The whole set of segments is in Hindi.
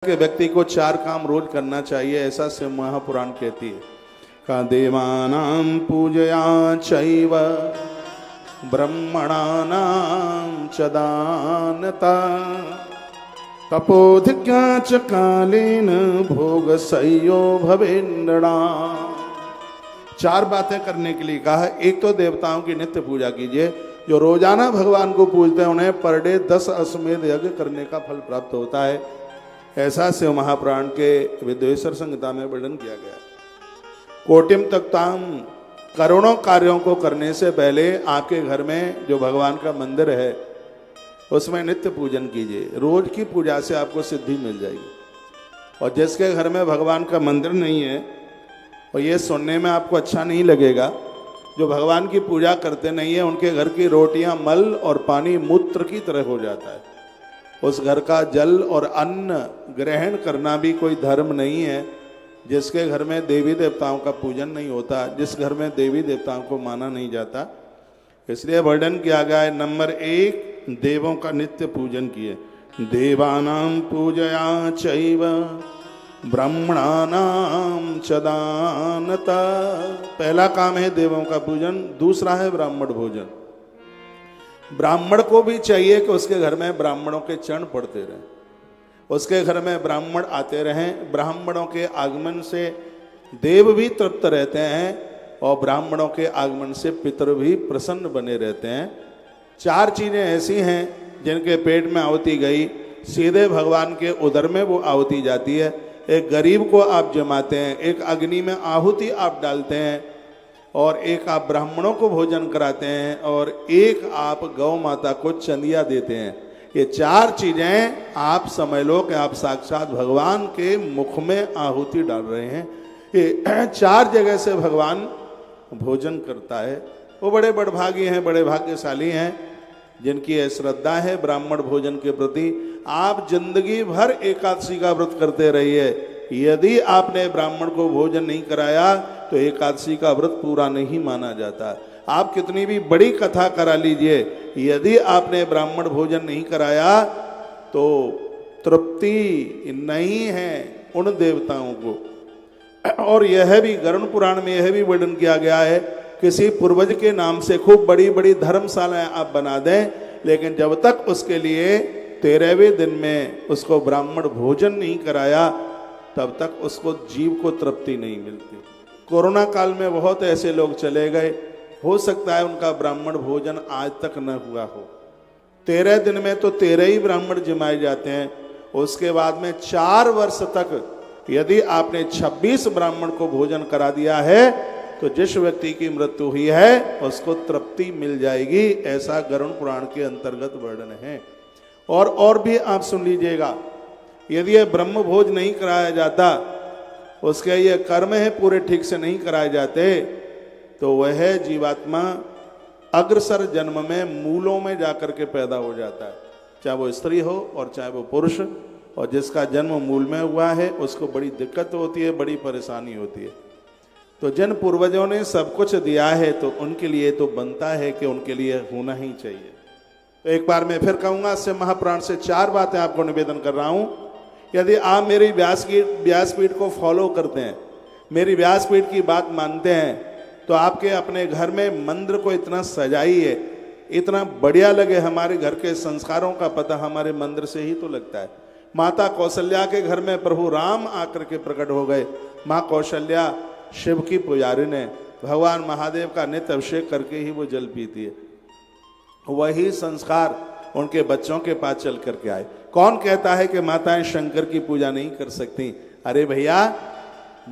के व्यक्ति को 4 काम रोज करना चाहिए, ऐसा शिव महापुराण कहती है। का देवानां पूजया चैव ब्रह्मणानां च दानता तपोधिक्या च कालेन भोगसह्यो भवेन्नृणा। 4 बातें करने के लिए कहा। एक तो देवताओं की नित्य पूजा कीजिए। जो रोजाना भगवान को पूजते हैं उन्हें पर डे 10 अश्वमेध यज्ञ करने का फल प्राप्त होता है। ऐसा शिव महापुराण के विद्वेश्वर संहिता में वर्णन किया गया। कोटिम तक्ताम, करोड़ों कार्यों को करने से पहले आपके घर में जो भगवान का मंदिर है उसमें नित्य पूजन कीजिए। रोज की पूजा से आपको सिद्धि मिल जाएगी। और जिसके घर में भगवान का मंदिर नहीं है, और ये सुनने में आपको अच्छा नहीं लगेगा, जो भगवान की पूजा करते नहीं है उनके घर की रोटियां मल और पानी मूत्र की तरह हो जाता है। उस घर का जल और अन्न ग्रहण करना भी कोई धर्म नहीं है। जिसके घर में देवी देवताओं का पूजन नहीं होता, जिस घर में देवी देवताओं को माना नहीं जाता, इसलिए वर्णन किया गया है। नंबर 1, देवों का नित्य पूजन किए। देवानां पूजया चैव ब्राह्मणानां च दानता। पहला काम है देवों का पूजन। दूसरा है ब्राह्मण भोजन। ब्राह्मण को भी चाहिए कि उसके घर में ब्राह्मणों के चरण पड़ते रहें, उसके घर में ब्राह्मण आते रहें। ब्राह्मणों के आगमन से देव भी तृप्त रहते हैं और ब्राह्मणों के आगमन से पितर भी प्रसन्न बने रहते हैं। 4 चीजें ऐसी हैं जिनके पेट में आहुति गई, सीधे भगवान के उदर में वो आहुति जाती है। एक गरीब को आप जमाते हैं, एक अग्नि में आहुति आप डालते हैं, और एक आप ब्राह्मणों को भोजन कराते हैं, और एक आप गौ माता को चंदिया देते हैं। ये 4 चीजें आप समझ लो कि आप साक्षात भगवान के मुख में आहुति डाल रहे हैं। ये 4 जगह से भगवान भोजन करता है। वो बड़े बड़भागी हैं, बड़े भाग्यशाली हैं जिनकी यह श्रद्धा है ब्राह्मण भोजन के प्रति। आप जिंदगी भर एकादशी का व्रत करते रहिए, यदि आपने ब्राह्मण को भोजन नहीं कराया तो एकादशी का व्रत पूरा नहीं माना जाता। आप कितनी भी बड़ी कथा करा लीजिए, यदि आपने ब्राह्मण भोजन नहीं कराया तो तृप्ति नहीं है उन देवताओं को। और यह भी गरुड़ पुराण में यह भी वर्णन किया गया है, किसी पूर्वज के नाम से खूब बड़ी बड़ी धर्मशालाएं आप बना दें, लेकिन जब तक उसके लिए 13वें दिन में उसको ब्राह्मण भोजन नहीं कराया तब तक उसको जीव को तृप्ति नहीं मिलती। कोरोना काल में बहुत ऐसे लोग चले गए, हो सकता है उनका ब्राह्मण भोजन आज तक न हुआ हो। 13 दिन में तो 13 ही ब्राह्मण जमाए जाते हैं। उसके बाद में 4 वर्ष तक यदि आपने 26 ब्राह्मण को भोजन करा दिया है तो जिस व्यक्ति की मृत्यु हुई है उसको तृप्ति मिल जाएगी। ऐसा गरुड़ पुराण के अंतर्गत वर्णन है। और भी आप सुन लीजिएगा, यदि यह ब्रह्म भोज नहीं कराया जाता, उसके ये कर्म है पूरे ठीक से नहीं कराए जाते, तो वह जीवात्मा अग्रसर जन्म में मूलों में जाकर के पैदा हो जाता है, चाहे वो स्त्री हो और चाहे वो पुरुष। और जिसका जन्म मूल में हुआ है उसको बड़ी दिक्कत होती है, बड़ी परेशानी होती है। तो जिन पूर्वजों ने सब कुछ दिया है तो उनके लिए तो बनता है कि उनके लिए होना ही चाहिए। तो एक बार मैं फिर कहूँगा, शिव महापुराण से 4 बातें आपको निवेदन कर रहा हूँ। यदि आप मेरी व्यासपीठ को फॉलो करते हैं, मेरी व्यासपीठ की बात मानते हैं, तो आपके अपने घर में मंदिर को इतना सजाइए, इतना बढ़िया लगे। हमारे घर के संस्कारों का पता हमारे मंदिर से ही तो लगता है। माता कौशल्या के घर में प्रभु राम आकर के प्रकट हो गए। माँ कौशल्या शिव की पुजारी ने भगवान महादेव का नित्य अभिषेक करके ही वो जल पीती है। वही संस्कार उनके बच्चों के पास चल करके आए। कौन कहता है कि माताएं शंकर की पूजा नहीं कर सकती? अरे भैया,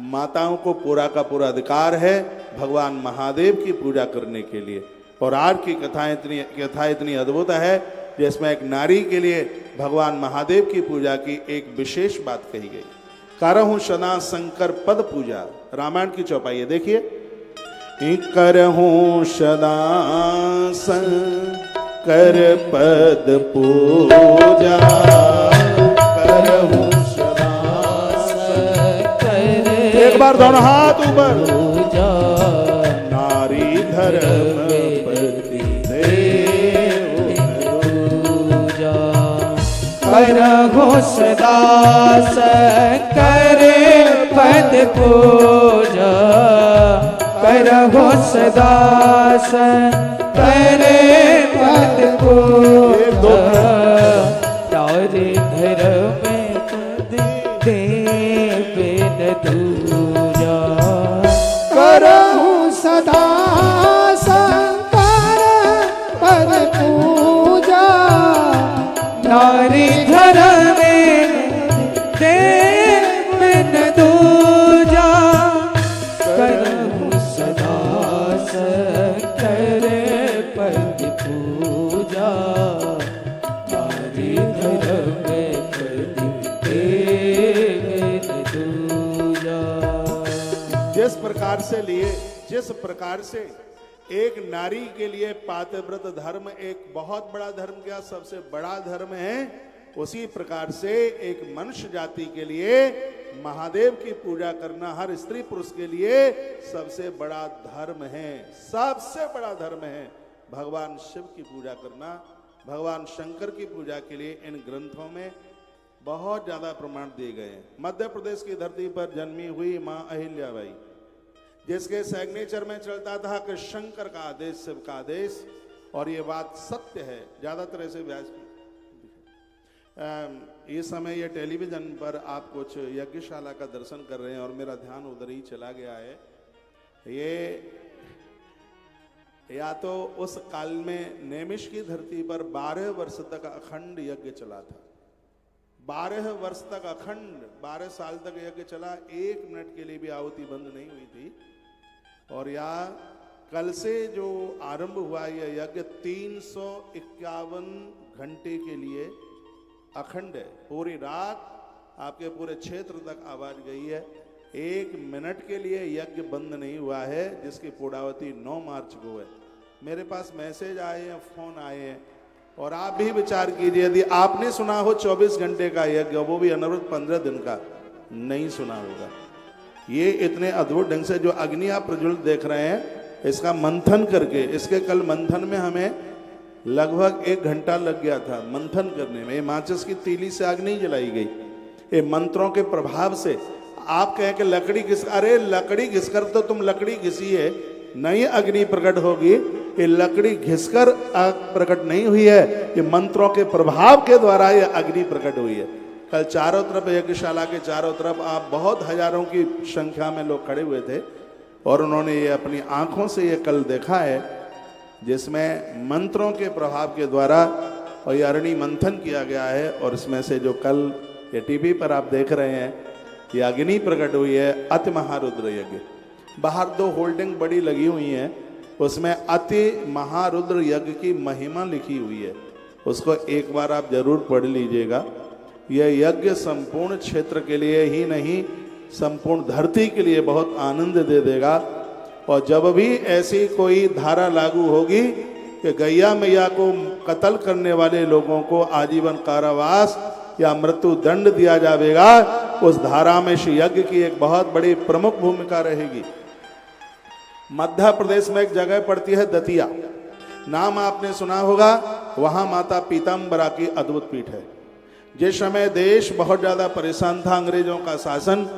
माताओं को पूरा का पूरा अधिकार है भगवान महादेव की पूजा करने के लिए। और आज की कथा इतनी अद्भुत है जिसमें एक नारी के लिए भगवान महादेव की पूजा की एक विशेष बात कही गई। करहूं सदा शंकर पद पूजा, रामायण की चौपाई है, देखिए। करहूं सदा शंकर पद पूजा, करहूं सदा शंकर। एक बार दोनों हाथ ऊपर। नारी धर्म पति देव पूजा, करहु सदा शंकर पद पूजा, करहु सदा शंकर पद पूजा, तारे धर्म पद देव न दूजा, करहु सदा शंकर पद पूजा, नारी धर्म देव न दूजा, करहु सदा शंकर पद पूजा, नारी धर्म पद देव न दूजा। जिस प्रकार से एक नारी के लिए पातिव्रत धर्म एक बहुत बड़ा धर्म, क्या सबसे बड़ा धर्म है, उसी प्रकार से एक मनुष्य जाति के लिए महादेव की पूजा करना हर स्त्री पुरुष के लिए सबसे बड़ा धर्म है। सबसे बड़ा धर्म है भगवान शिव की पूजा करना। भगवान शंकर की पूजा के लिए इन ग्रंथों में बहुत ज्यादा प्रमाण दिए गए हैं। मध्य प्रदेश की धरती पर जन्मी हुई मां अहिल्याबाई, जिसके सिग्नेचर में चलता था कि शंकर का आदेश शिव का आदेश, और ये बात सत्य है। ज्यादातर ऐसे व्यास इस समय ये टेलीविजन पर आप कुछ यज्ञशाला का दर्शन कर रहे हैं और मेरा ध्यान उधर ही चला गया है। ये या तो उस काल में नेमिष की धरती पर 12 वर्ष तक अखंड यज्ञ चला था। 12 वर्ष तक अखंड 12 साल तक यज्ञ चला, 1 मिनट के लिए भी आहुति बंद नहीं हुई थी। और यहाँ कल से जो आरंभ हुआ यह यज्ञ 351 घंटे के लिए अखंड है। पूरी रात आपके पूरे क्षेत्र तक आवाज गई है। 1 मिनट के लिए यज्ञ बंद नहीं हुआ है, जिसकी पूर्णावती 9 मार्च को है। मेरे पास मैसेज आए हैं, फोन आए हैं, और आप भी विचार कीजिए, यदि आपने सुना हो 24 घंटे का यज्ञ, वो भी अनवरत 15 दिन का, नहीं सुना होगा। ये इतने अद्भुत ढंग से जो अग्नि आप प्रज्वलित देख रहे हैं, इसका मंथन करके, इसके कल मंथन में हमें लगभग 1 घंटा लग गया था मंथन करने में। माचिस की तीली से आग नहीं जलाई गई, ये मंत्रों के प्रभाव से। आप कहें कि लकड़ी घिस, अरे लकड़ी घिसकर तो तुम लकड़ी घिसी है, नहीं अग्नि प्रकट होगी। ये लकड़ी घिसकर आग प्रकट नहीं हुई है, ये मंत्रों के प्रभाव के द्वारा ये अग्नि प्रकट हुई है। कल चारों तरफ यज्ञशाला के चारों तरफ आप बहुत हजारों की संख्या में लोग खड़े हुए थे, और उन्होंने ये अपनी आंखों से ये कल देखा है, जिसमें मंत्रों के प्रभाव के द्वारा और ये अग्नि मंथन किया गया है। और इसमें से जो कल ये टीवी पर आप देख रहे हैं, ये अग्नि प्रकट हुई है अति महारुद्र यज्ञ। बाहर 2 होल्डिंग बड़ी लगी हुई हैं, उसमें अति महारुद्र यज्ञ की महिमा लिखी हुई है, उसको एक बार आप जरूर पढ़ लीजिएगा। यह यज्ञ संपूर्ण क्षेत्र के लिए ही नहीं, संपूर्ण धरती के लिए बहुत आनंद दे देगा। और जब भी ऐसी कोई धारा लागू होगी कि गैया मैया को कत्ल करने वाले लोगों को आजीवन कारावास या मृत्यु दंड दिया जाएगा, उस धारा में श्री यज्ञ की एक बहुत बड़ी प्रमुख भूमिका रहेगी। मध्य प्रदेश में एक जगह पड़ती है दतिया, नाम आपने सुना होगा। वहां माता पीताम्बरा की अद्भुत पीठ है। जिस समय देश बहुत ज्यादा परेशान था, अंग्रेजों का शासन,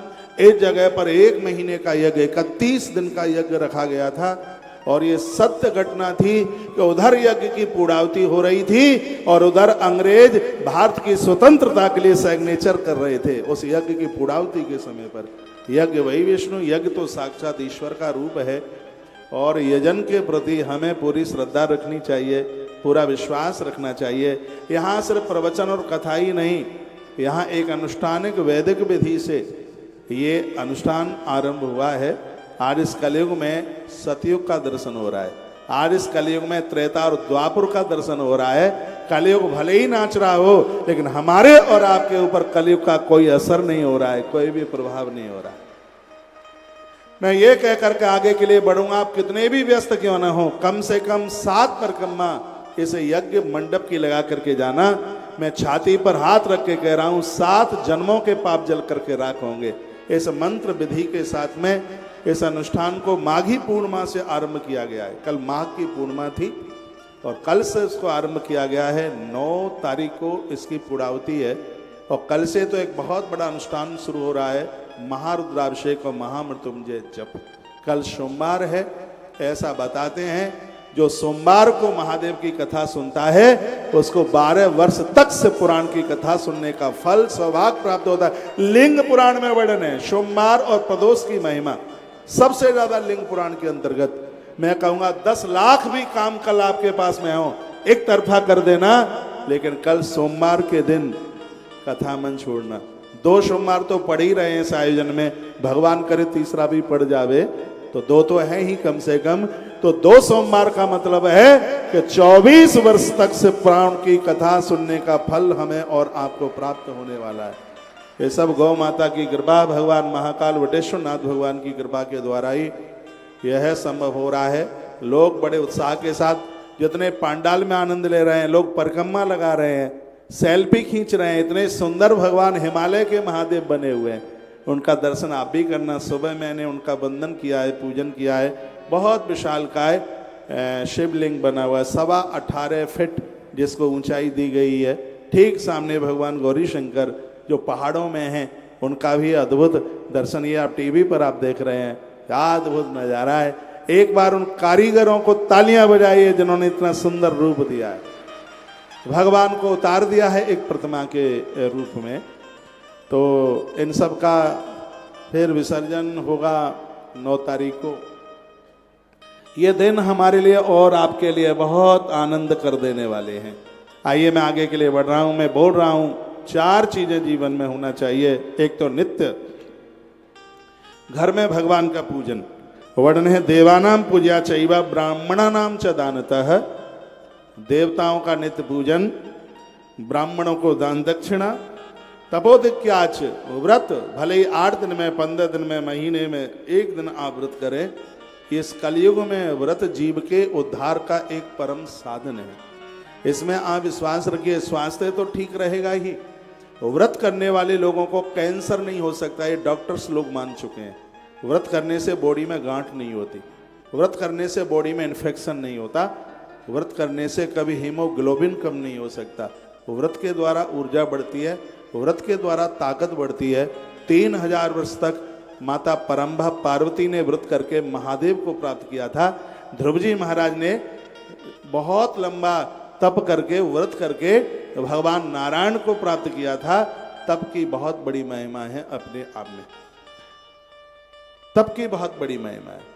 इस जगह पर 1 महीने का यज्ञ, 31 दिन का यज्ञ रखा गया था। और ये सत्य घटना थी कि उधर यज्ञ की पूर्णाहुति हो रही थी और उधर अंग्रेज भारत की स्वतंत्रता के लिए सिग्नेचर कर रहे थे। उस यज्ञ की पूर्णाहुति के समय पर यज्ञ वही विष्णु, यज्ञ तो साक्षात ईश्वर का रूप है। और यजन के प्रति हमें पूरी श्रद्धा रखनी चाहिए, पूरा विश्वास रखना चाहिए। यहाँ सिर्फ प्रवचन और कथा ही नहीं, यहाँ एक अनुष्ठानिक वैदिक विधि से ये अनुष्ठान आरंभ हुआ है। आज इस कलयुग में सतयुग का दर्शन हो रहा है, आज इस कलयुग में त्रेता और द्वापर का दर्शन हो रहा है। कलयुग भले ही नाच रहा हो, लेकिन हमारे और आपके ऊपर कलयुग का कोई असर नहीं हो रहा है, कोई भी प्रभाव नहीं हो रहा है। मैं ये कह करके आगे के लिए बढ़ूंगा, आप कितने भी व्यस्त क्यों ना हो, कम से कम 7 परिक्रमा इस यज्ञ मंडप की लगा करके जाना। मैं छाती पर हाथ रख के कह रहा हूं, 7 जन्मों के पाप जल करके राख होंगे। इस मंत्र विधि के साथ में इस अनुष्ठान को माघी पूर्णिमा से आरंभ किया गया है। कल माघ की पूर्णिमा थी और कल से इसको आरंभ किया गया है। 9 तारीख को इसकी पूर्णाहुति है और कल से तो एक बहुत बड़ा अनुष्ठान शुरू हो रहा है, महारुद्राभिषेक और महामृत्युंजय जप। कल सोमवार है, ऐसा बताते हैं जो सोमवार को महादेव की कथा सुनता है उसको 12 वर्ष तक से पुराण की कथा सुनने का फल सौभाग्य प्राप्त होता है। लिंग पुराण में वर्णन है सोमवार और प्रदोष की महिमा सबसे ज्यादा लिंग पुराण के अंतर्गत। मैं कहूंगा 10 लाख भी काम कल आपके पास में हो, एक तरफा कर देना, लेकिन कल सोमवार के दिन कथा मन छोड़ना। 2 सोमवार तो पढ़ ही रहे हैं इस आयोजन में, भगवान करे तीसरा भी पड़ जावे तो 2 तो है ही कम से कम। तो 2 सोमवार का मतलब है कि 24 वर्ष तक से पुराण की कथा सुनने का फल हमें और आपको प्राप्त होने वाला है। ये सब गौ माता की कृपा, भगवान महाकाल वटेश्वर नाथ भगवान की कृपा के द्वारा ही यह संभव हो रहा है। लोग बड़े उत्साह के साथ जितने पांडाल में आनंद ले रहे हैं, लोग परिक्रमा लगा रहे हैं, सेल्फी खींच रहे हैं, इतने सुंदर भगवान हिमालय के महादेव बने हुए हैं, उनका दर्शन आप भी करना। सुबह मैंने उनका वंदन किया है, पूजन किया है। बहुत विशालकाय शिवलिंग बना हुआ है, 18.25 फीट जिसको ऊंचाई दी गई है। ठीक सामने भगवान गौरी शंकर जो पहाड़ों में हैं, उनका भी अद्भुत दर्शन ये आप टीवी पर आप देख रहे हैं। क्या अद्भुत नज़ारा है। एक बार उन कारीगरों को तालियां बजाइए जिन्होंने इतना सुंदर रूप दिया है। भगवान को उतार दिया है एक प्रतिमा के रूप में। तो इन सब का फिर विसर्जन होगा 9 तारीख को। ये दिन हमारे लिए और आपके लिए बहुत आनंद कर देने वाले हैं। आइए मैं आगे के लिए बढ़ रहा हूं। मैं बोल रहा हूं 4 चीजें जीवन में होना चाहिए। एक तो नित्य घर में भगवान का पूजन, वर्णन है देवानाम पूजा चैवा ब्राह्मणानाम च दानतः। देवताओं का नित्य पूजन, ब्राह्मणों को दान दक्षिणा, तपोदिक्याच व्रत, भले ही 8 दिन में, 15 दिन में, महीने में 1 दिन आप व्रत करें। इस कलयुग में व्रत जीव के उद्धार का एक परम साधन है। इसमें आप विश्वास रखिए, स्वास्थ्य तो ठीक रहेगा ही। व्रत करने वाले लोगों को कैंसर नहीं हो सकता, ये डॉक्टर्स लोग मान चुके हैं। व्रत करने से बॉडी में गांठ नहीं होती, व्रत करने से बॉडी में इन्फेक्शन नहीं होता, व्रत करने से कभी हीमोग्लोबिन कम नहीं हो सकता। व्रत के द्वारा ऊर्जा बढ़ती है, व्रत के द्वारा ताकत बढ़ती है। 3000 वर्ष तक माता परम्भा पार्वती ने व्रत करके महादेव को प्राप्त किया था। ध्रुव जी महाराज ने बहुत लंबा तप करके, व्रत करके भगवान नारायण को प्राप्त किया था। तप की बहुत बड़ी महिमा है अपने आप में, तप की बहुत बड़ी महिमा है।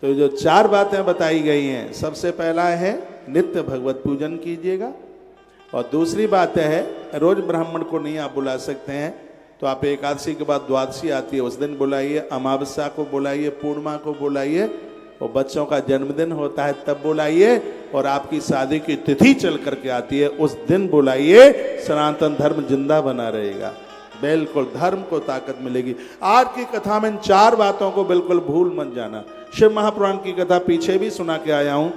तो जो 4 बातें बताई गई हैं, सबसे पहला है नित्य भगवत पूजन कीजिएगा। और दूसरी बात है रोज ब्राह्मण को नहीं आप बुला सकते हैं, तो आप एकादशी के बाद द्वादशी आती है उस दिन बुलाइए, अमावस्या को बुलाइए, पूर्णिमा को बुलाइए, और बच्चों का जन्मदिन होता है तब बुलाइए, और आपकी शादी की तिथि चल करके आती है उस दिन बुलाइए। सनातन धर्म जिंदा बना रहेगा, बिल्कुल धर्म को ताकत मिलेगी। आज की कथा में इन 4 बातों को बिल्कुल भूल मत जाना। शिव महापुराण की कथा पीछे भी सुना के आया हूँ,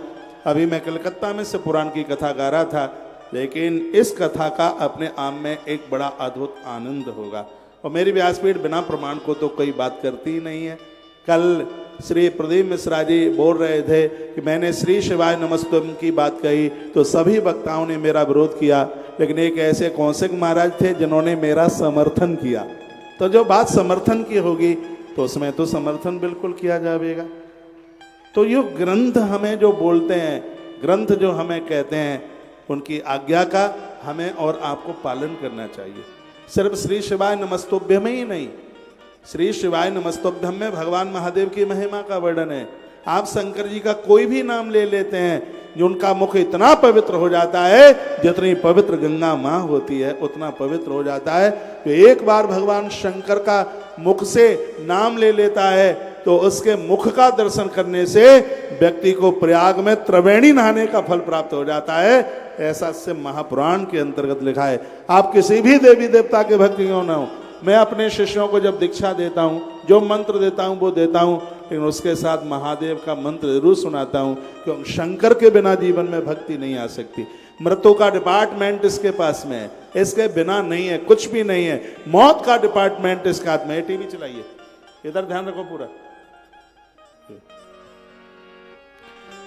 अभी मैं कलकत्ता में से पुराण की कथा गा रहा था, लेकिन इस कथा का अपने आप में एक बड़ा अद्भुत आनंद होगा। और मेरी व्यासपीठ बिना प्रमाण को तो कोई बात करती ही नहीं है। कल श्री प्रदीप मिश्रा जी बोल रहे थे कि मैंने श्री शिवाय नमस्तुम की बात कही तो सभी वक्ताओं ने मेरा विरोध किया, लेकिन एक ऐसे कौशिक महाराज थे जिन्होंने मेरा समर्थन किया। तो जो बात समर्थन की होगी तो उसमें तो समर्थन बिल्कुल किया जाएगा। तो ये ग्रंथ हमें जो बोलते हैं, ग्रंथ जो हमें कहते हैं, उनकी आज्ञा का हमें और आपको पालन करना चाहिए। सिर्फ श्री शिवाय नमस्तुभ्यम में ही नहीं, श्री शिवाय नमस्तुभ्यम में भगवान महादेव की महिमा का वर्णन है। आप शंकर जी का कोई भी नाम ले लेते हैं, जो उनका मुख इतना पवित्र हो जाता है, जितनी पवित्र गंगा माँ होती है उतना पवित्र हो जाता है। तो एक बार भगवान शंकर का मुख से नाम ले लेता है तो उसके मुख का दर्शन करने से व्यक्ति को प्रयाग में त्रिवेणी नहाने का फल प्राप्त हो जाता है। ऐसा से महापुराण के अंतर्गत लिखा है। आप किसी भी देवी देवता के भक्त क्यों ना हो, मैं अपने शिष्यों को जब दीक्षा देता हूँ, जो मंत्र देता हूँ वो देता हूँ, लेकिन उसके साथ महादेव का मंत्र जरूर सुनाता हूँ, क्योंकि शंकर के बिना जीवन में भक्ति नहीं आ सकती। मृत्यु का डिपार्टमेंट इसके पास में है, इसके बिना नहीं है, कुछ भी नहीं है। मौत का डिपार्टमेंट इसके हाथ में है। टीवी चलाइए, इधर ध्यान रखो पूरा।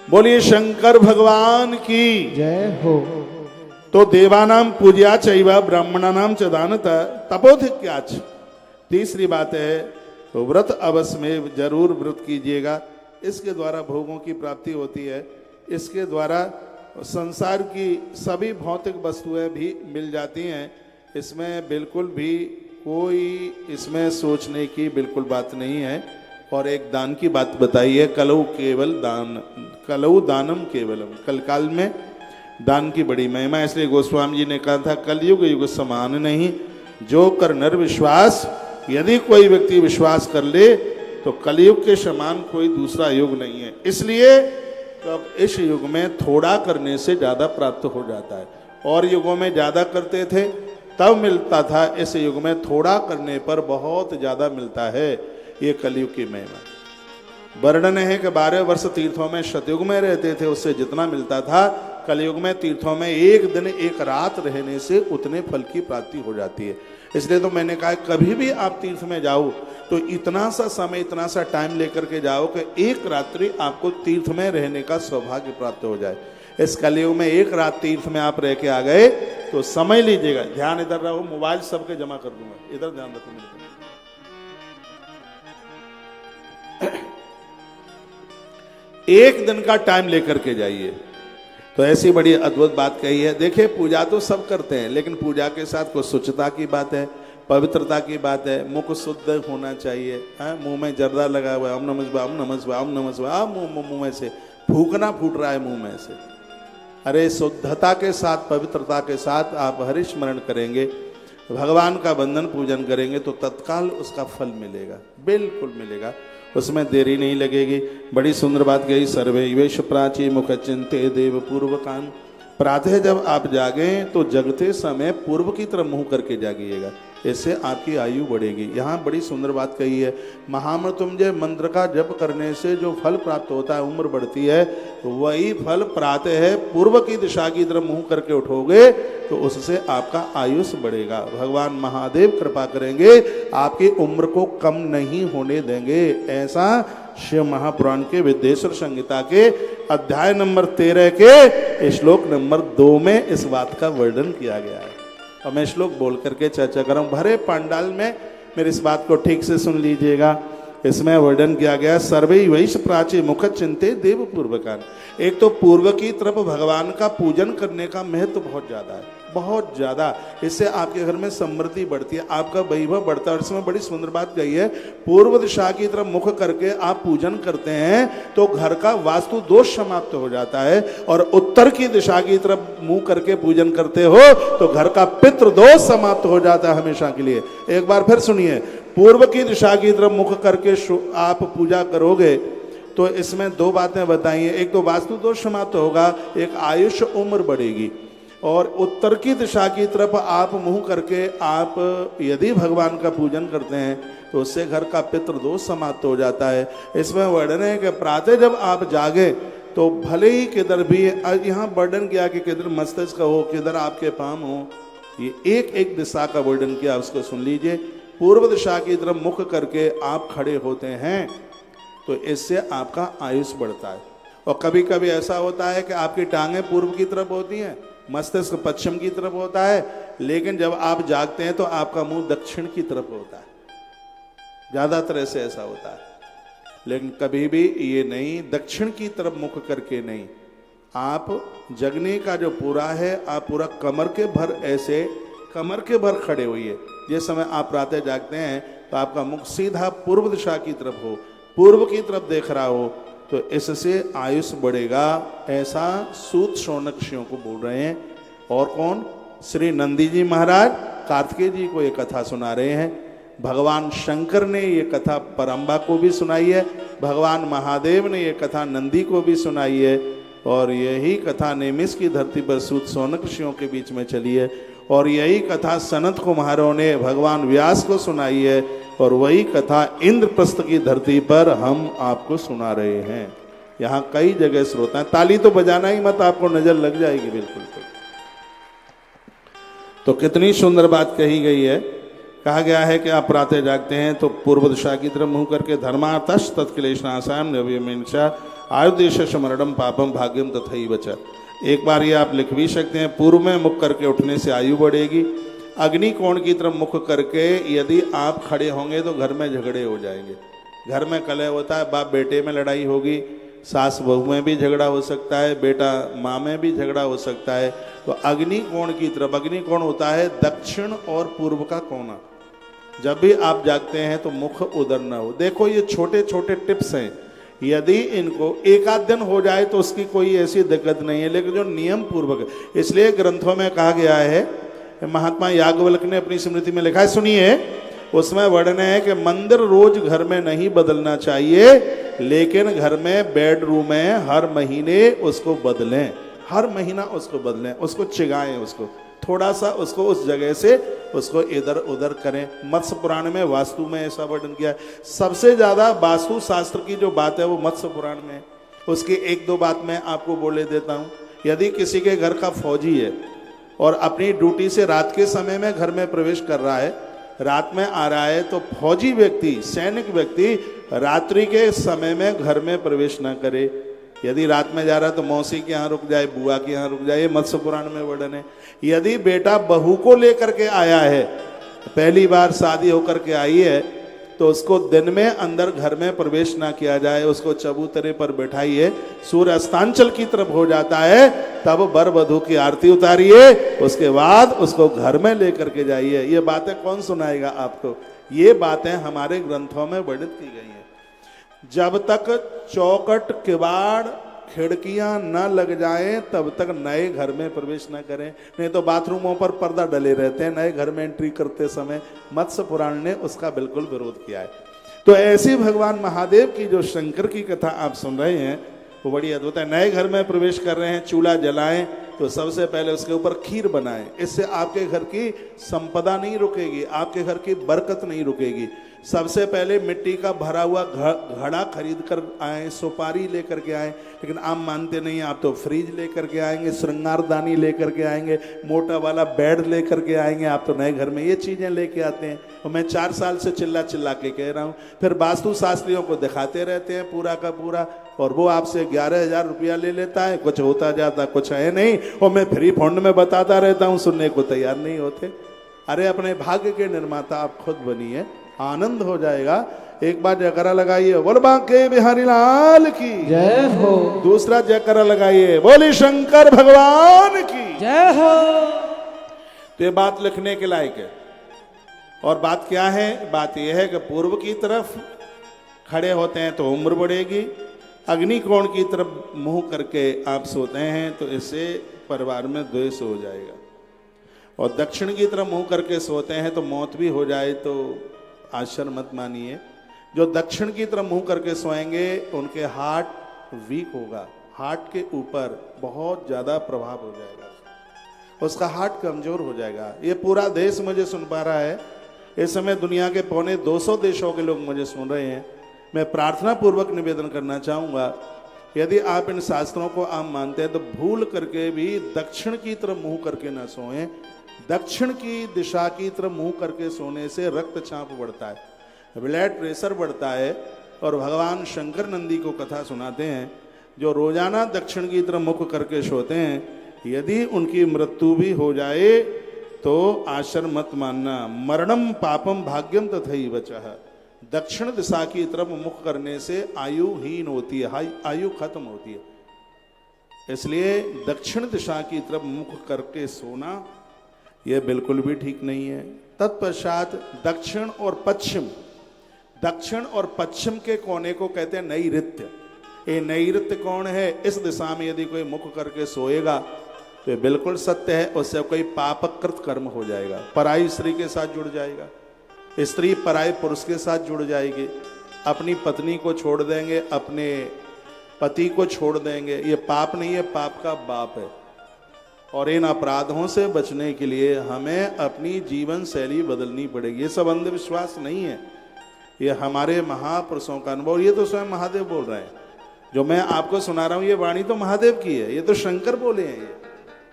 बोलिए शंकर भगवान की। जय हो। तो देवानाम पूज्या चैव ब्राह्मणानाम च दानतः तपोधिक्याच। तीसरी बात है तो व्रत अवश्य में जरूर व्रत कीजिएगा। इसके द्वारा भोगों की प्राप्ति होती है। इसके द्वारा संसार की सभी भौतिक वस्तुएं भी मिल जाती हैं। इसमें बिल्कुल भी कोई इसमें सोचने की बिल्कुल बात नहीं है। और एक दान की बात बताई है, कलौ केवल दान, कलौ दानम केवलम। कल काल में दान की बड़ी महिमा, इसलिए गोस्वामी जी ने कहा था कलयुग युग समान नहीं, जो कर नर विश्वास। यदि कोई व्यक्ति विश्वास कर ले तो कलयुग के समान कोई दूसरा युग नहीं है। इसलिए तो इस युग में थोड़ा करने से ज़्यादा प्राप्त हो जाता है। और युगों में ज़्यादा करते थे तब मिलता था, इस युग में थोड़ा करने पर बहुत ज़्यादा मिलता है। ये कलयुग की महिमा। वर्णन है कि 12 वर्ष तीर्थों में सतयुग में रहते थे, उससे जितना मिलता था कलयुग में तीर्थों में एक दिन एक रात रहने से उतने फल की प्राप्ति हो जाती है। इसलिए तो मैंने कहा कभी भी आप तीर्थ में जाओ तो इतना सा समय, इतना सा टाइम लेकर के जाओ कि एक रात्रि आपको तीर्थ में रहने का सौभाग्य प्राप्त हो जाए। इस कलयुग में एक रात तीर्थ में आप रह के आ गए तो समझ लीजिएगा। ध्यान इधर रहो, मोबाइल सबके जमा कर दूंगा, इधर ध्यान रखो। एक दिन का टाइम लेकर के जाइए। तो ऐसी बड़ी अद्भुत बात कही है। देखिए पूजा तो सब करते हैं, लेकिन पूजा के साथ कुछ शुचिता की बात है, पवित्रता की बात है। मुख शुद्ध होना चाहिए। मुंह में जर्दा लगा हुआ है, ओम नमः शिवाय, ओम नमः शिवाय, ओम नमः शिवाय, मुंह में से फूकना फूट रहा है मुंह में से। अरे शुद्धता के साथ, पवित्रता के साथ आप हरि स्मरण करेंगे, भगवान का बंधन पूजन करेंगे तो तत्काल उसका फल मिलेगा, बिल्कुल मिलेगा, उसमें देरी नहीं लगेगी। बड़ी सुंदर बात कही, सर्वे वेश प्राची मुख चिंते देव पूर्वकान। प्रातः जब आप जागें तो जगते समय पूर्व की तरफ मुंह करके जागिएगा, इससे आपकी आयु बढ़ेगी। यहाँ बड़ी सुंदर बात कही है, महामृत्युंजय मंत्र का जप करने से जो फल प्राप्त होता है, उम्र बढ़ती है, वही फल प्रातः है पूर्व की दिशा की तरफ मुंह करके उठोगे तो उससे आपका आयुष बढ़ेगा। भगवान महादेव कृपा करेंगे, आपकी उम्र को कम नहीं होने देंगे। ऐसा शिव महापुराण के विद्येश्वर संहिता के अध्याय नंबर 13 के श्लोक नंबर 2 में इस बात का वर्णन किया गया है। और मैं श्लोक बोल करके चर्चा कर रहा हूं। भरे पांडाल में मेरी इस बात को ठीक से सुन लीजिएगा। इसमें वर्णन किया गया, सर्वे वैश प्राची मुख चिंते देव पूर्वकान। एक तो पूर्व की तरफ भगवान का पूजन करने का महत्व बहुत ज्यादा है, बहुत ज्यादा। इससे आपके घर में समृद्धि बढ़ती है, आपका वैभव बढ़ता है। और इसमें बड़ी सुंदर बात कही है, पूर्व दिशा की तरफ मुख करके आप पूजन करते हैं तो घर का वास्तु दोष समाप्त हो जाता है। और उत्तर की दिशा की तरफ मुंह करके पूजन करते हो तो घर का पितृ दोष समाप्त हो जाता है हमेशा के लिए। एक बार फिर सुनिए, पूर्व की दिशा की तरफ मुख करके आप पूजा करोगे तो इसमें 2 बातें बताई हैं। एक तो वास्तु दोष समाप्त होगा, एक आयुष उम्र बढ़ेगी। और उत्तर की दिशा की तरफ आप मुंह करके आप यदि भगवान का पूजन करते हैं तो उससे घर का पितृदोष समाप्त हो जाता है। इसमें वर्णन है कि प्रातः जब आप जागे तो भले ही किधर भी, यहाँ वर्णन किया कि किधर मस्तिष्क हो, किधर आपके पाम हो, ये एक एक दिशा का वर्णन किया, उसको सुन लीजिए। पूर्व दिशा की तरफ मुख करके आप खड़े होते हैं तो इससे आपका आयुष बढ़ता है। और कभी कभी ऐसा होता है कि आपकी टांगें पूर्व की तरफ होती हैं, मस्तिष्क पश्चिम की तरफ होता है, लेकिन जब आप जागते हैं तो आपका मुंह दक्षिण की तरफ होता है। ज्यादातर ऐसे ऐसा होता है, लेकिन कभी भी ये नहीं, दक्षिण की तरफ मुख करके नहीं। आप जगने का जो पूरा है, आप पूरा कमर के भर, ऐसे कमर के भर खड़े होइए। जिस समय आप प्रातः जागते हैं तो आपका मुख सीधा पूर्व दिशा की तरफ हो, पूर्व की तरफ देख रहा हो, तो इससे आयुष बढ़ेगा। ऐसा सूत शौनक ऋषियों को बोल रहे हैं। और कौन? श्री नंदी जी महाराज कार्तिकेय जी को ये कथा सुना रहे हैं। भगवान शंकर ने ये कथा परम्बा को भी सुनाई है, भगवान महादेव ने ये कथा नंदी को भी सुनाई है। और यही कथा नेमिष की धरती पर सूत शौनक ऋषियों के बीच में चली है। और यही कथा सनत कुमारों ने भगवान व्यास को सुनाई है। और वही कथा इंद्रप्रस्थ की धरती पर हम आपको सुना रहे हैं। यहाँ कई जगह श्रोता हैं, ताली तो बजाना ही मत, आपको नजर लग जाएगी बिल्कुल। तो कितनी सुंदर बात कही गई है। कहा गया है कि आप प्रातः जागते हैं तो पूर्व दिशा की तरफ मुंह करके धर्मातश तत्क्लेशनाशाम नव्यमेशा आयुदेश मरणम पापम भाग्यम तथई बचा। एक बार ये आप लिख भी सकते हैं, पूर्व में मुख करके उठने से आयु बढ़ेगी। अग्नि कोण की तरफ मुख करके यदि आप खड़े होंगे तो घर में झगड़े हो जाएंगे। घर में कलह होता है, बाप बेटे में लड़ाई होगी, सास बहू में भी झगड़ा हो सकता है, बेटा माँ में भी झगड़ा हो सकता है। तो अग्नि कोण की तरफ, अग्नि कोण होता है दक्षिण और पूर्व का कोना। जब भी आप जागते हैं तो मुख उधर न हो। देखो ये छोटे छोटे टिप्स हैं, यदि इनको एक आध दिन हो जाए तो उसकी कोई ऐसी दिक्कत नहीं है, लेकिन जो नियम पूर्वक, इसलिए ग्रंथों में कहा गया है, महात्मा याज्ञवल्क्य ने अपनी स्मृति में लिखा है, सुनिए, उसमें वर्णन है कि मंदिर रोज घर में नहीं बदलना चाहिए, लेकिन घर में बेडरूम में हर महीने उसको बदलें, हर महीना उसको बदलें, उसको चिगाएं, उसको थोड़ा सा उसको उस जगह से उसको इधर उधर करें। मत्स्य पुराण में वास्तु में ऐसा वर्णन किया है। सबसे ज्यादा वास्तु शास्त्र की जो बात है वो मत्स्य पुराण में है। उसकी एक दो बात मैं आपको बोले देता हूँ। यदि किसी के घर का फौजी है और अपनी ड्यूटी से रात के समय में घर में प्रवेश कर रहा है, रात में आ रहा है, तो फौजी व्यक्ति, सैनिक व्यक्ति रात्रि के समय में घर में प्रवेश न करे। यदि रात में जा रहा है तो मौसी के यहाँ रुक जाए, बुआ के यहाँ रुक जाए, ये मत्स्य पुराण में वर्णन है। यदि बेटा बहू को लेकर के आया है, पहली बार शादी होकर के आई है, तो उसको दिन में अंदर घर में प्रवेश ना किया जाए, उसको चबूतरे पर बैठाइए, सूर्य अस्तांचल की तरफ हो जाता है तब वर वधू की आरती उतारिए, उसके बाद उसको घर में लेकर के जाइए। ये बातें कौन सुनाएगा आपको? ये बातें हमारे ग्रंथों में वर्णित की गई हैं। जब तक चौखट किवाड़ खिड़कियां न लग जाएं तब तक नए घर में प्रवेश न करें। नहीं तो बाथरूमों पर पर्दा डले रहते हैं नए घर में एंट्री करते समय। मत्स्य पुराण ने उसका बिल्कुल विरोध किया है। तो ऐसी भगवान महादेव की जो शंकर की कथा आप सुन रहे हैं वो बड़ी अद्भुत है। नए घर में प्रवेश कर रहे हैं, चूल्हा जलाएं तो सबसे पहले उसके ऊपर खीर बनाएं। इससे आपके घर की संपदा नहीं रुकेगी, आपके घर की बरकत नहीं रुकेगी। सबसे पहले मिट्टी का भरा हुआ घड़ा खरीद कर आए, सुपारी लेकर के आए, लेकिन आप मानते नहीं, आप तो फ्रिज लेकर के आएंगे, श्रृंगारदानी लेकर के आएंगे, मोटा वाला बेड लेकर के आएंगे। आप तो नए घर में ये चीजें लेके आते हैं। और मैं 4 साल से चिल्ला चिल्ला के कह रहा हूँ, फिर वास्तु शास्त्रियों को दिखाते रहते हैं पूरा का पूरा, और वो आपसे 11,000 रुपया ले लेता है, कुछ होता जाता कुछ है नहीं, और मैं फ्री फंड में बताता रहता हूँ, सुनने को तैयार नहीं होते। अरे अपने भाग्य के निर्माता आप खुद बनिए, आनंद हो जाएगा। एक बार जयकारा लगाइए, बोल बांके बिहारी लाल की जय हो। दूसरा जयकारा लगाइए, बोली शंकर भगवान की जय हो। तो ये बात लिखने के लायक है। और बात क्या है? बात यह है कि पूर्व की तरफ खड़े होते हैं तो उम्र बढ़ेगी, अग्नि कोण की तरफ मुंह करके आप सोते हैं तो इससे परिवार में द्वेष हो जाएगा, और दक्षिण की तरफ मुंह करके सोते हैं तो मौत भी हो जाए तो आश्चर्य मत मानिए। जो दक्षिण की तरफ मुंह करके सोएंगे उनके हार्ट वीक होगा, हार्ट के ऊपर बहुत ज़्यादा प्रभाव हो जाएगा, उसका हार्ट कमजोर हो जाएगा। ये पूरा देश मुझे सुन पा रहा है, इस समय दुनिया के 250 देशों के लोग मुझे सुन रहे हैं। मैं प्रार्थना पूर्वक निवेदन करना चाहूँगा, यदि आप इन शास्त्रों को आप मानते हैं तो भूल करके भी दक्षिण की तरफ मुंह करके ना सोएं। दक्षिण की दिशा की तरफ मुंह करके सोने से रक्तचाप बढ़ता है, ब्लड प्रेशर बढ़ता है। और भगवान शंकर नंदी को कथा सुनाते हैं, जो रोजाना दक्षिण की तरफ मुख करके सोते हैं, यदि उनकी मृत्यु भी हो जाए तो आश्चर्य मत मानना, मरणम पापम भाग्यम तथई बचः। दक्षिण दिशा की तरफ मुख करने से आयुहीन होती है, आयु खत्म होती है। इसलिए दक्षिण दिशा की तरफ मुख करके सोना यह बिल्कुल भी ठीक नहीं है। तत्पश्चात दक्षिण और पश्चिम, दक्षिण और पश्चिम के कोने को कहते हैं नैऋत्य। ये नैऋत्य कौन है? इस दिशा में यदि कोई मुख करके सोएगा तो बिल्कुल सत्य है, उससे कोई पापकृत कर्म हो जाएगा, पराई स्त्री के साथ जुड़ जाएगा, स्त्री पराये पुरुष के साथ जुड़ जाएगी, अपनी पत्नी को छोड़ देंगे, अपने पति को छोड़ देंगे। ये पाप नहीं है, पाप का बाप है। और इन अपराधों से बचने के लिए हमें अपनी जीवन शैली बदलनी पड़ेगी। ये सब अंधविश्वास नहीं है, ये हमारे महापुरुषों का अनुभव। ये तो स्वयं महादेव बोल रहे हैं, जो मैं आपको सुना रहा हूँ ये वाणी तो महादेव की है, ये तो शंकर बोले हैं।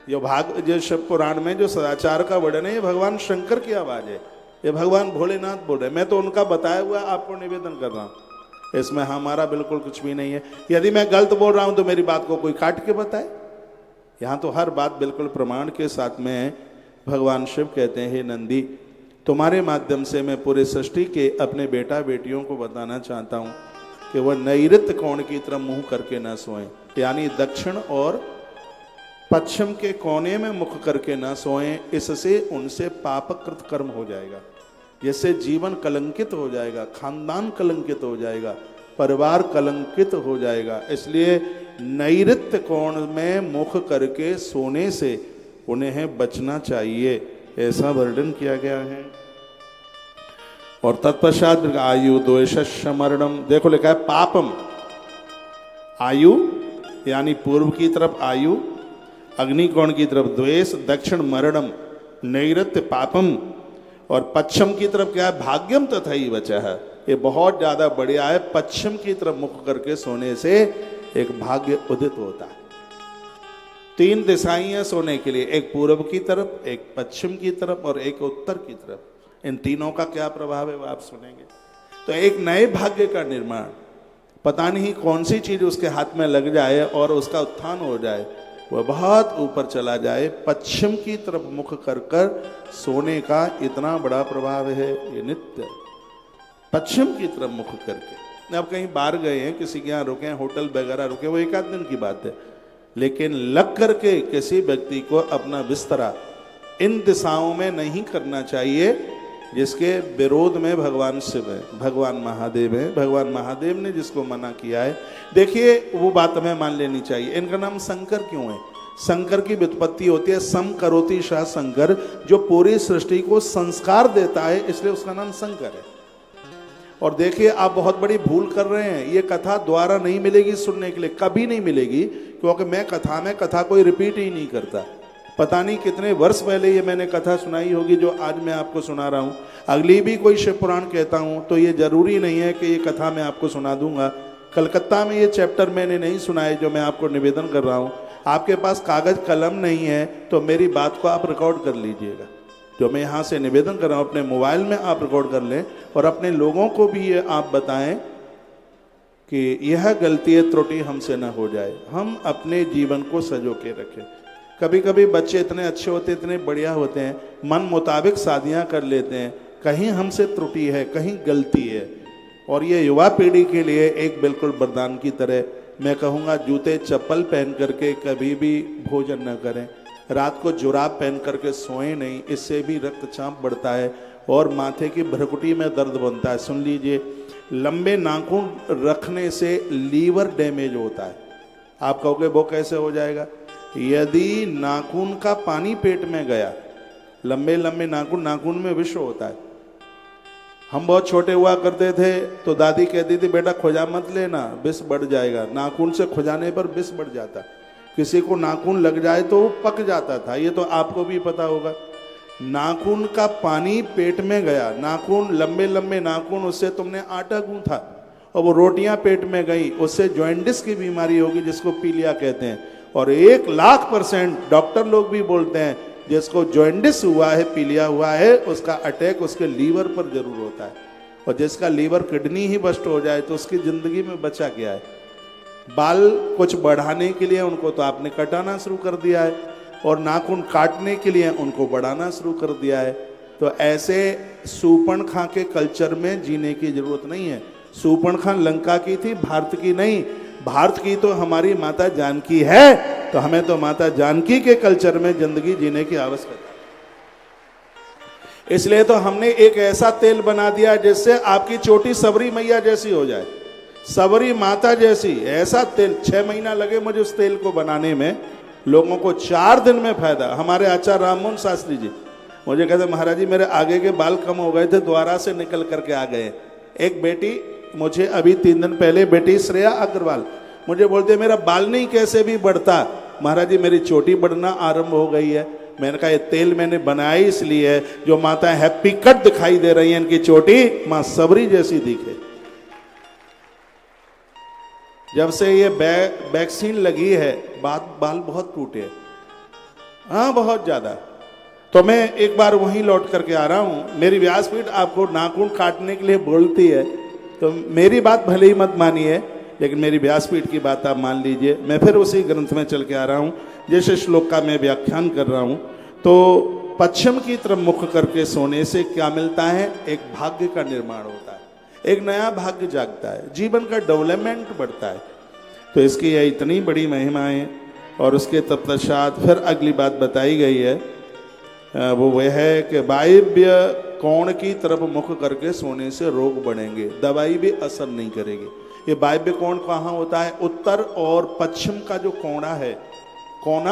ये जो शिव पुराण में जो सदाचार का वर्णन है ये भगवान शंकर की आवाज है, ये भगवान भोलेनाथ बोल रहे हैं, मैं तो उनका बताया हुआ आपको निवेदन कर रहा हूं, इसमें हमारा बिल्कुल कुछ भी नहीं है। यदि मैं गलत बोल रहा हूं तो मेरी बात को कोई काट के बताए। यहां तो हर बात बिल्कुल प्रमाण के साथ में है। भगवान शिव कहते हैं, हे नंदी, तुम्हारे माध्यम से मैं पूरे सृष्टि के अपने बेटा बेटियों को बताना चाहता हूं कि वह नैऋत्य कोण की तरफ मुंह करके न सोएं, यानी दक्षिण और पश्चिम के कोने में मुख करके न सोएं। इससे उनसे पापकृत कर्म हो जाएगा, जिससे जीवन कलंकित हो जाएगा, खानदान कलंकित हो जाएगा, परिवार कलंकित हो जाएगा। इसलिए नैऋत्य कोण में मुख करके सोने से उन्हें बचना चाहिए, ऐसा वर्णन किया गया है। और तत्पश्चात आयु द्वेष मरणम, देखो लिखा है पापम, आयु यानी पूर्व की तरफ आयु, अग्निकोण की तरफ द्वेष, दक्षिण मरणम, नैऋत्य पापम, और पश्चिम की तरफ क्या है, भाग्यम तथा ही बचा है। ये बहुत ज्यादा बढ़िया है। पश्चिम की तरफ मुख करके सोने से एक भाग्य उदित होता है। 3 दिशाएं हैं सोने के लिए, एक पूर्व की तरफ, एक पश्चिम की तरफ और एक उत्तर की तरफ। इन तीनों का क्या प्रभाव है वो आप सुनेंगे। तो एक नए भाग्य का निर्माण, पता नहीं कौन सी चीज उसके हाथ में लग जाए और उसका उत्थान हो जाए, वह बहुत ऊपर चला जाए। पश्चिम की तरफ मुख कर कर सोने का इतना बड़ा प्रभाव है। ये नित्य पश्चिम की तरफ मुख करके, अब कहीं बाहर गए हैं, किसी के यहाँ रुके हैं, होटल वगैरह रुके, वो एक आध दिन की बात है, लेकिन लग करके किसी व्यक्ति को अपना बिस्तरा इन दिशाओं में नहीं करना चाहिए जिसके विरोध में भगवान शिव है, भगवान महादेव है। भगवान महादेव ने जिसको मना किया है, देखिए वो बात हमें मान लेनी चाहिए। इनका नाम शंकर क्यों है? शंकर की व्युत्पत्ति होती है सम करोति शाह शंकर, जो पूरी सृष्टि को संस्कार देता है, इसलिए उसका नाम शंकर है। और देखिए आप बहुत बड़ी भूल कर रहे हैं, ये कथा द्वारा नहीं मिलेगी सुनने के लिए, कभी नहीं मिलेगी, क्योंकि मैं कथा में कथा कोई रिपीट ही नहीं करता। पता नहीं कितने वर्ष पहले ये मैंने कथा सुनाई होगी जो आज मैं आपको सुना रहा हूँ। अगली भी कोई शिव पुराण कहता हूँ तो ये जरूरी नहीं है कि ये कथा मैं आपको सुना दूंगा। कलकत्ता में ये चैप्टर मैंने नहीं सुनाए जो मैं आपको निवेदन कर रहा हूँ। आपके पास कागज कलम नहीं है तो मेरी बात को आप रिकॉर्ड कर लीजिएगा, जो मैं यहाँ से निवेदन कर रहा हूँ अपने मोबाइल में आप रिकॉर्ड कर लें और अपने लोगों को भी ये आप बताएं कि यह गलती त्रुटि हमसे न हो जाए, हम अपने जीवन को सजो के रखें। कभी कभी बच्चे इतने अच्छे होते हैं, इतने बढ़िया होते हैं, मन मुताबिक शादियाँ कर लेते हैं, कहीं हमसे त्रुटि है, कहीं गलती है। और ये युवा पीढ़ी के लिए एक बिल्कुल वरदान की तरह मैं कहूँगा, जूते चप्पल पहन करके कभी भी भोजन न करें, रात को जुराब पहन करके सोएं नहीं, इससे भी रक्तचाप बढ़ता है और माथे की भ्रकुटी में दर्द बनता है। सुन लीजिए, लंबे नाखून रखने से लीवर डैमेज होता है। आप कहोगे वो कैसे हो जाएगा? यदि नाखून का पानी पेट में गया, लंबे लंबे नाखून, नाखून में विष होता है। हम बहुत छोटे हुआ करते थे तो दादी कहती थी बेटा खुजा मत लेना, विष बढ़ जाएगा। नाखून से खुजाने पर विष बढ़ जाता, किसी को नाखून लग जाए तो वो पक जाता था, ये तो आपको भी पता होगा। नाखून का पानी पेट में गया, नाखून लंबे लंबे नाखून, उससे तुमने आटा गूंथा और वो रोटियां पेट में गई, उससे जॉइंटिस की बीमारी होगी जिसको पीलिया कहते हैं। और 1,00,000% डॉक्टर लोग भी बोलते हैं जिसको जॉइंटिस हुआ है, पीलिया हुआ है, उसका अटैक उसके लीवर पर जरूर होता है। और जिसका लीवर किडनी ही बस्ट हो जाए तो उसकी जिंदगी में बचा क्या है? बाल कुछ बढ़ाने के लिए उनको तो आपने कटाना शुरू कर दिया है और नाखून काटने के लिए उनको बढ़ाना शुरू कर दिया है। तो ऐसे सूपणखा के कल्चर में जीने की जरूरत नहीं है। सूपणखा लंका की थी, भारत की नहीं। भारत की तो हमारी माता जानकी है, तो हमें तो माता जानकी के कल्चर में जिंदगी जीने की आवश्यकता है। इसलिए तो हमने एक ऐसा तेल बना दिया जिससे आपकी चोटी सबरी मैया जैसी हो जाए, सबरी माता जैसी। ऐसा तेल 6 महीना लगे मुझे उस तेल को बनाने में, लोगों को 4 दिन में फायदा। हमारे आचार्य राममोहन शास्त्री जी मुझे कहते महाराज जी मेरे आगे के बाल कम हो गए थे, द्वारा से निकल करके आ गए। एक बेटी मुझे अभी 3 दिन पहले, बेटी श्रेया अग्रवाल, मुझे बोलते मेरा बाल नहीं कैसे भी बढ़ता महाराज जी, मेरी चोटी बढ़ना आरंभ हो गई है। मैंने कहा ये तेल मैंने बनाया इसलिए है जो माता हैप्पी कट दिखाई दे रही है, इनकी चोटी मां सबरी जैसी दिखे। जब से ये वैक्सीन लगी है बाल बहुत टूटे, हाँ बहुत ज्यादा। तो मैं एक बार वहीं लौट करके आ रहा हूँ। मेरी व्यासपीठ आपको नाखून काटने के लिए बोलती है, तो मेरी बात भले ही मत मानिए, लेकिन मेरी व्यासपीठ की बात आप मान लीजिए। मैं फिर उसी ग्रंथ में चल के आ रहा हूँ, जैसे श्लोक का मैं व्याख्यान कर रहा हूँ। तो पश्चिम की तरफ मुख करके सोने से क्या मिलता है? एक भाग्य का निर्माण होता है, एक नया भाग्य जागता है, जीवन का डेवलपमेंट बढ़ता है। तो इसकी यह इतनी बड़ी महिमा है। और उसके तत्पश्चात फिर अगली बात बताई गई है, वो वह है कि वायव्य कोण की तरफ मुख करके सोने से रोग बढ़ेंगे, दवाई भी असर नहीं करेगी। ये वायव्य कोण कहाँ होता है? उत्तर और पश्चिम का जो कोना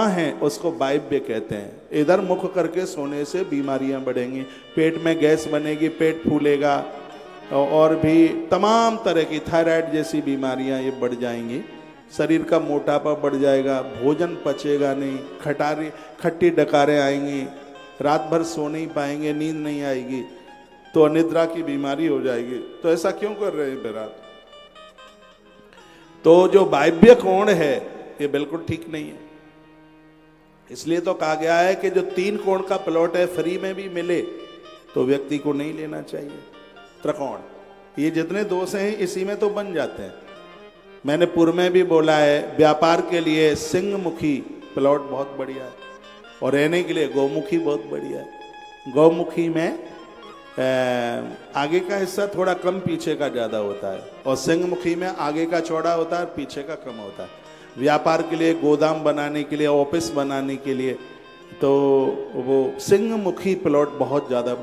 है उसको वायव्य कहते हैं। इधर मुख करके सोने से बीमारियां बढ़ेंगी, पेट में गैस बनेगी, पेट फूलेगा, और भी तमाम तरह की थायराइड जैसी बीमारियां ये बढ़ जाएंगी, शरीर का मोटापा बढ़ जाएगा, भोजन पचेगा नहीं, खट्टी डकारें आएंगी, रात भर सो नहीं पाएंगे, नींद नहीं आएगी, तो अनिद्रा की बीमारी हो जाएगी। तो ऐसा क्यों कर रहे हैं बेरात? तो जो वायव्य कोण है ये बिल्कुल ठीक नहीं है। इसलिए तो कहा गया है कि जो 3 कोण का प्लॉट है फ्री में भी मिले तो व्यक्ति को नहीं लेना चाहिए। त्रिकोण, ये जितने दोष हैं इसी में तो बन जाते हैं। मैंने पूर्व में भी बोला है, व्यापार के लिए सिंहमुखी प्लॉट बहुत बढ़िया है, और रहने के लिए गौमुखी बहुत बढ़िया है। गौमुखी में आगे का हिस्सा थोड़ा कम, पीछे का ज़्यादा होता है, और सिंहमुखी में आगे का चौड़ा होता है और पीछे का कम होता है। व्यापार के लिए, गोदाम बनाने के लिए, ऑफिस बनाने के लिए, तो वो सिंहमुखी प्लॉट बहुत ज़्यादा बढ़िया